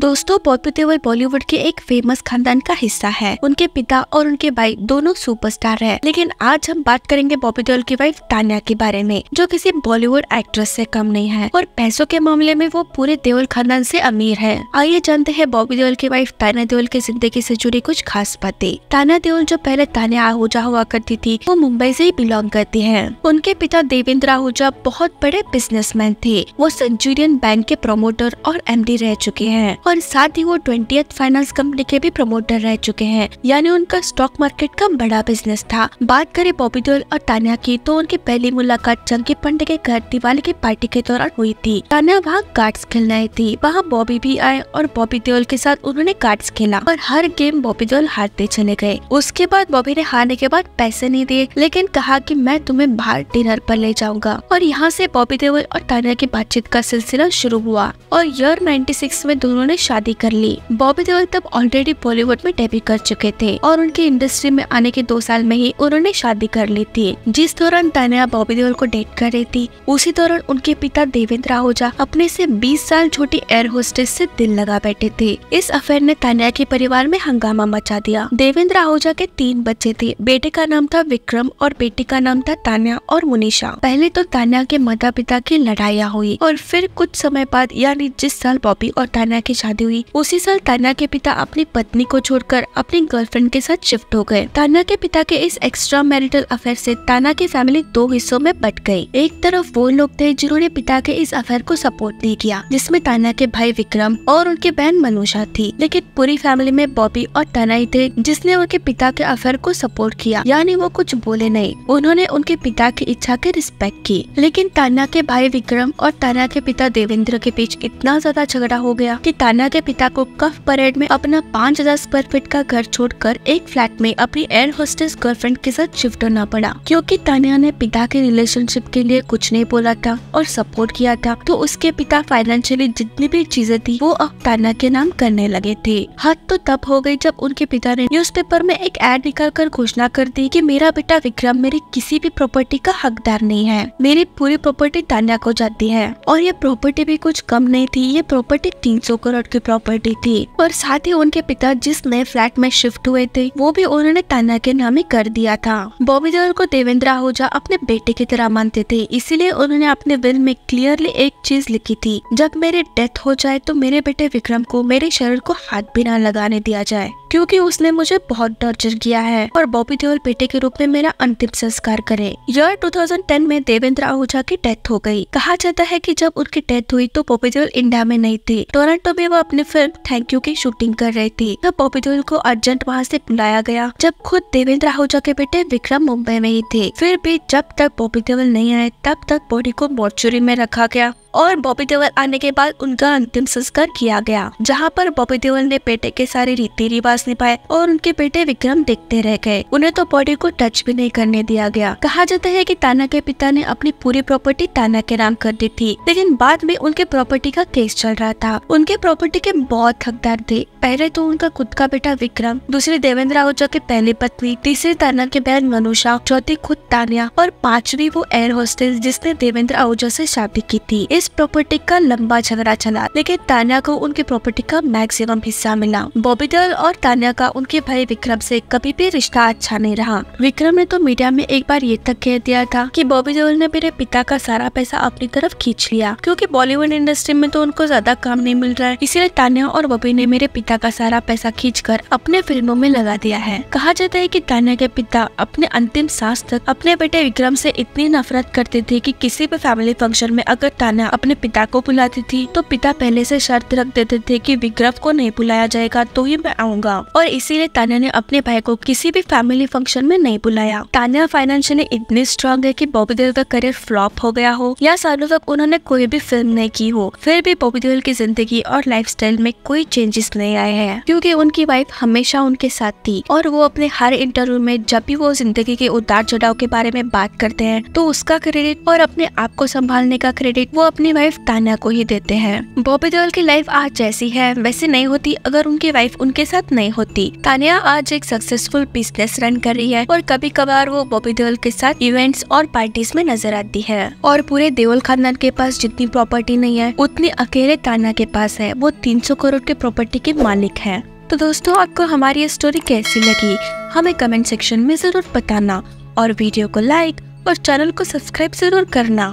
दोस्तों, बॉबी देओल बॉलीवुड के एक फेमस खानदान का हिस्सा है। उनके पिता और उनके भाई दोनों सुपरस्टार हैं। लेकिन आज हम बात करेंगे बॉबी देओल की वाइफ तान्या के बारे में, जो किसी बॉलीवुड एक्ट्रेस से कम नहीं है और पैसों के मामले में वो पूरे देओल खानदान से अमीर है। आइए जानते हैं बॉबी देओल की वाइफ तान्या देओल की जिंदगी से जुड़ी कुछ खास बातें। तान्या देओल जो पहले तान्या आहूजा हुआ करती थी, वो मुंबई से ही बिलोंग करती है। उनके पिता देवेंद्र आहूजा बहुत बड़े बिजनेसमैन थे। वो सेंचुरियन बैंक के प्रमोटर और एमडी रह चुके हैं और साथ ही वो 20th फाइनेंस कंपनी के भी प्रमोटर रह चुके हैं, यानी उनका स्टॉक मार्केट का बड़ा बिजनेस था। बात करें बॉबी देओल और तान्या की, तो उनकी पहली मुलाकात चंकी पांडे के घर दिवाली की पार्टी के दौरान हुई थी। तान्या वहाँ कार्ड्स खेलने आई थी। वहाँ बॉबी भी आए और बॉबी देओल के साथ उन्होंने कार्ड्स खेला और हर गेम बॉबी देओल हारते चले गए। उसके बाद बॉबी ने हारने के बाद पैसे नहीं दिए, लेकिन कहा कि मैं तुम्हें बाहर डिनर पर ले जाऊंगा। और यहाँ से बॉबी देओल और तान्या की बातचीत का सिलसिला शुरू हुआ और ईयर 96 में दोनों ने शादी कर ली। बॉबी देओल तब ऑलरेडी बॉलीवुड में डेब्यू कर चुके थे और उनकी इंडस्ट्री में आने के 2 साल में ही उन्होंने शादी कर ली थी। जिस दौरान तान्या बॉबी देओल को डेट कर रही थी, उसी दौरान उनके पिता देवेंद्र आहूजा अपने से 20 साल छोटी एयर होस्टेस से दिल लगा बैठे थे। इस अफेयर ने तान्या के परिवार में हंगामा मचा दिया। देवेंद्र आहूजा के 3 बच्चे थे। बेटे का नाम था विक्रम और बेटी का नाम था तान्या और मुनीषा। पहले तो तान्या के माता पिता की लड़ाइयाँ हुई और फिर कुछ समय बाद, यानी जिस साल बॉबी और तान्या की शादी हुई, उसी साल तान्या के पिता अपनी पत्नी को छोड़कर अपनी गर्लफ्रेंड के साथ शिफ्ट हो गए। तान्या के पिता के इस एक्स्ट्रा मैरिटल अफेयर से तान्या की फैमिली 2 हिस्सों में बट गई। एक तरफ वो लोग थे जिन्होंने पिता के इस अफेयर को सपोर्ट नहीं किया, जिसमें तान्या के भाई विक्रम और उनकी बहन मनुषा थी। लेकिन पूरी फैमिली में बॉबी और तान्या ही थे जिसने उनके पिता के अफेयर को सपोर्ट किया, यानी वो कुछ बोले नहीं। उन्होंने उनके पिता की इच्छा की रिस्पेक्ट की। लेकिन तान्या के भाई विक्रम और तान्या के पिता देवेंद्र के बीच इतना ज्यादा झगड़ा हो गया कि तान्या के पिता को कफ परेड में अपना 5000 स्क्वायर फीट का घर छोड़कर एक फ्लैट में अपनी एयर होस्टेस गर्लफ्रेंड के साथ शिफ्ट होना पड़ा। क्योंकि तान्या ने पिता के रिलेशनशिप के लिए कुछ नहीं बोला था और सपोर्ट किया था, तो उसके पिता फाइनेंशियली जितनी भी चीजें थी वो अब तान्या के नाम करने लगे थे। हद तो तब हो गई जब उनके पिता ने न्यूज़पेपर में एक एड निकालकर घोषणा कर दी कि मेरा बेटा विक्रम मेरी किसी भी प्रॉपर्टी का हकदार नहीं है, मेरी पूरी प्रॉपर्टी तान्या को जाती है। और ये प्रॉपर्टी भी कुछ कम नहीं थी, ये प्रॉपर्टी 300 करोड़ की प्रॉपर्टी थी। और साथ ही उनके पिता जिस नए फ्लैट में शिफ्ट हुए थे, वो भी उन्होंने तान्या के नाम ही कर दिया था। बॉबी देओल को देवेंद्र आहूजा अपने बेटे की तरह मानते थे, इसीलिए उन्होंने अपने विल में क्लियरली एक चीज लिखी थी, जब मेरी डेथ हो जाए तो मेरे बेटे विक्रम को मेरे शरीर को हाथ भी ना लगाने दिया जाए, क्योंकि उसने मुझे बहुत टॉर्चर किया है और बॉबी देओल बेटे के रूप में मेरा अंतिम संस्कार करे। ईयर 2010 में देवेंद्र आहूजा की डेथ हो गई। कहा जाता है कि जब उनकी डेथ हुई तो बॉबी देओल इंडिया में नहीं थे। टोरंटो में वो अपनी फिल्म थैंक यू की शूटिंग कर रही थी। तब बॉबी देओल को अर्जेंट वहाँ से बुलाया गया, जब खुद देवेंद्र आहूजा के बेटे विक्रम मुंबई में ही थे। फिर भी जब तक बॉबी देओल नहीं आए तब तक बॉडी को मॉर्चुरी में रखा गया और बॉबी देओल आने के बाद उनका अंतिम संस्कार किया गया, जहां पर बॉबी देओल ने बेटे के सारे रीति रिवाज निभाए और उनके बेटे विक्रम देखते रह गए। उन्हें तो बॉडी को टच भी नहीं करने दिया गया। कहा जाता है कि तान्या के पिता ने अपनी पूरी प्रॉपर्टी तान्या के नाम कर दी थी, लेकिन बाद में उनके प्रॉपर्टी का केस चल रहा था। उनके प्रॉपर्टी के बहुत हकदार थे। पहले तो उनका खुद का बेटा विक्रम, दूसरी देवेंद्र आहूजा की पहली पत्नी, तीसरी तान्या की बहन मनुषा, चौथी खुद तान्या और 5वीं वो एयर होस्टेस जिसने देवेंद्र आहूजा से शादी की थी। इस प्रॉपर्टी का लंबा झगड़ा चला, लेकिन तान्या को उनकी प्रॉपर्टी का मैक्सिमम हिस्सा मिला। बॉबी देओल और तान्या का उनके भाई विक्रम से कभी भी रिश्ता अच्छा नहीं रहा। विक्रम ने तो मीडिया में एक बार ये तक कह दिया था कि बॉबी देओल ने मेरे पिता का सारा पैसा अपनी तरफ खींच लिया, क्योंकि बॉलीवुड इंडस्ट्री में तो उनको ज्यादा काम नहीं मिल रहा है, इसीलिए तान्या और बॉबी ने मेरे पिता का सारा पैसा खींचकर अपने फिल्मों में लगा दिया है। कहा जाता है कि तान्या के पिता अपने अंतिम सांस तक अपने बेटे विक्रम से इतनी नफरत करते थे कि किसी भी फैमिली फंक्शन में अगर तान्या अपने पिता को बुलाती थी तो पिता पहले से शर्त रख देते थे कि विक्रम को नहीं बुलाया जाएगा तो ही मैं आऊंगा। और इसीलिए तान्या ने अपने भाई को किसी भी फैमिली फंक्शन में नहीं बुलाया। तान्या फाइनेंशियली इतनी स्ट्रांग है कि बॉबी देओल का करियर फ्लॉप हो गया हो या सालों तक उन्होंने कोई भी फिल्म नहीं की हो, फिर भी बॉबी देओल की जिंदगी और लाइफस्टाइल में कोई चेंजेस नहीं आए हैं, क्योंकि उनकी वाइफ हमेशा उनके साथ थी। और वो अपने हर इंटरव्यू में जब भी वो जिंदगी के उतार चढ़ाव के बारे में बात करते हैं तो उसका क्रेडिट और अपने आप को संभालने का क्रेडिट वो अपनी वाइफ तान्या को ही देते हैं। बॉबी देओल की लाइफ आज जैसी है वैसे नहीं होती अगर उनकी वाइफ उनके साथ नहीं नहीं होती। तान्या आज एक सक्सेसफुल बिजनेस रन कर रही है और कभी कभार वो बॉबी देओल के साथ इवेंट्स और पार्टीज में नजर आती है। और पूरे देओल खानदान के पास जितनी प्रॉपर्टी नहीं है उतनी अकेले तान्या के पास है। वो 300 करोड़ के प्रॉपर्टी के मालिक है। तो दोस्तों, आपको हमारी ये स्टोरी कैसी लगी हमें कमेंट सेक्शन में जरूर बताना और वीडियो को लाइक और चैनल को सब्सक्राइब जरूर करना।